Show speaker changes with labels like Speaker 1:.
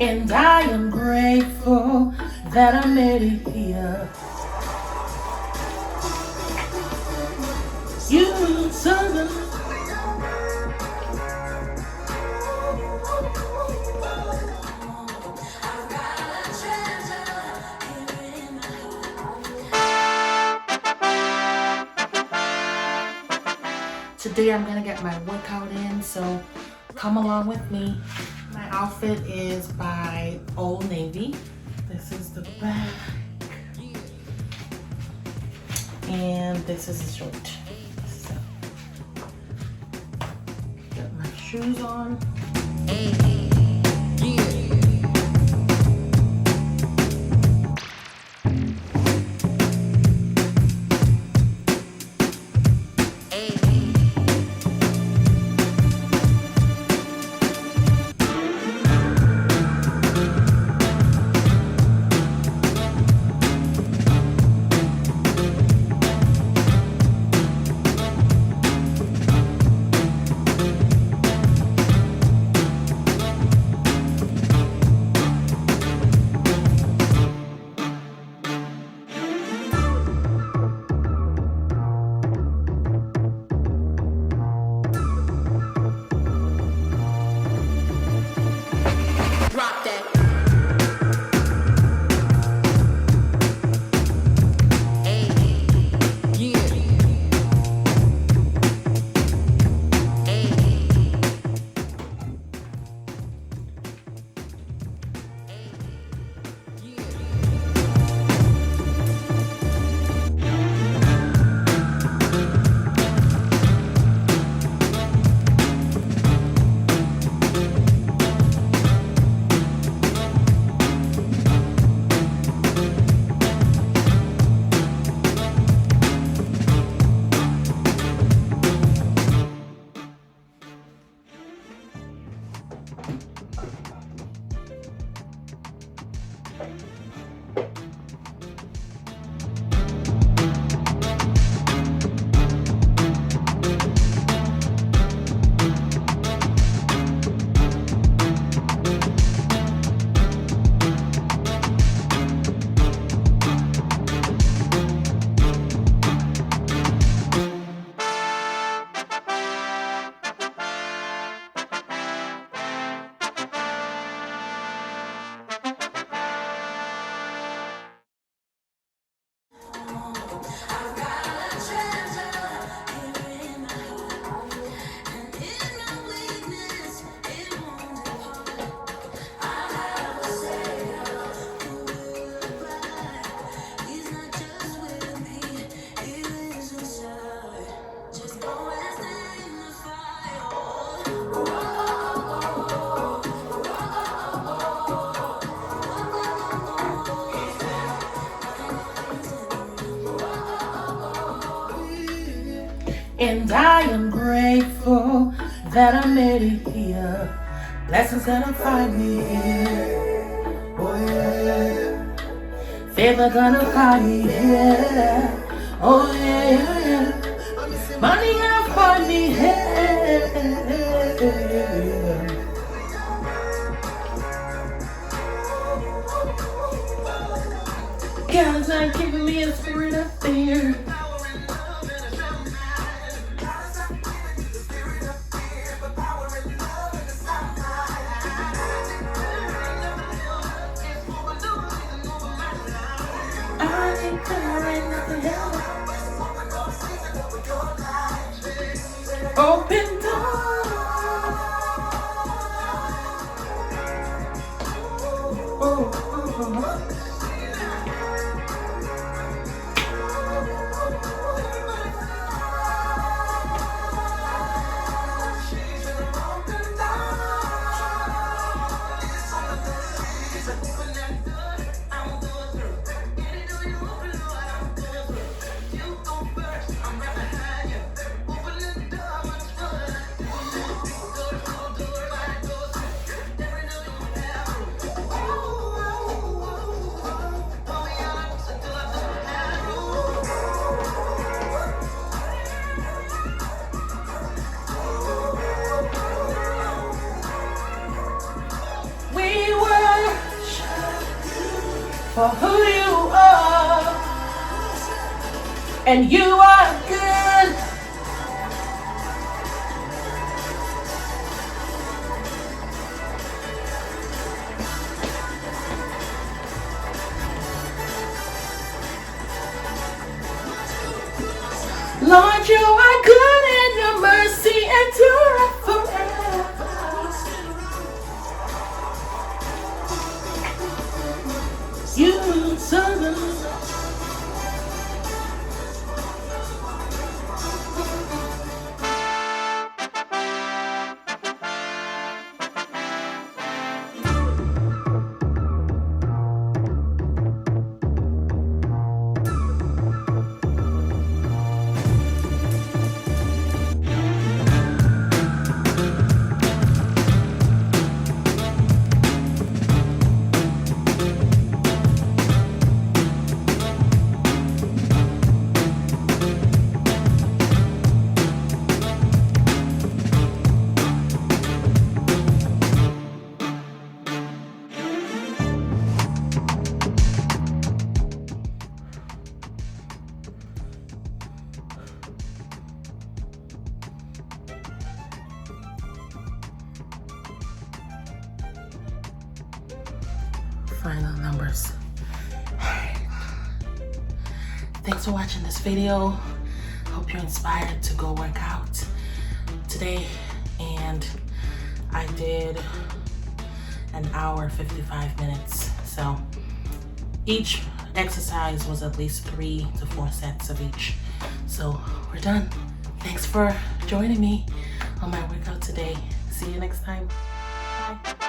Speaker 1: And I am grateful that I made it here. You southern. Today I'm gonna get my workout in, so come along with me. My outfit is by Old Navy. This is the back. And this is the short. So, got my shoes on. And I am grateful that I made it here. Blessings gonna find me here. Oh yeah. Favor gonna find me here. Oh yeah. Money gonna find me here. God's not giving me a spirit of fear. Open door. for who you are, and you are good. Lord, you are good and your mercy endureth forever. You so good. Final numbers. Thanks for watching this video. Hope you're inspired to go work out today. And I did an hour 55 minutes. So each exercise was at least 3 to 4 sets of each. So we're done. Thanks for joining me on my workout today. See you next time. Bye.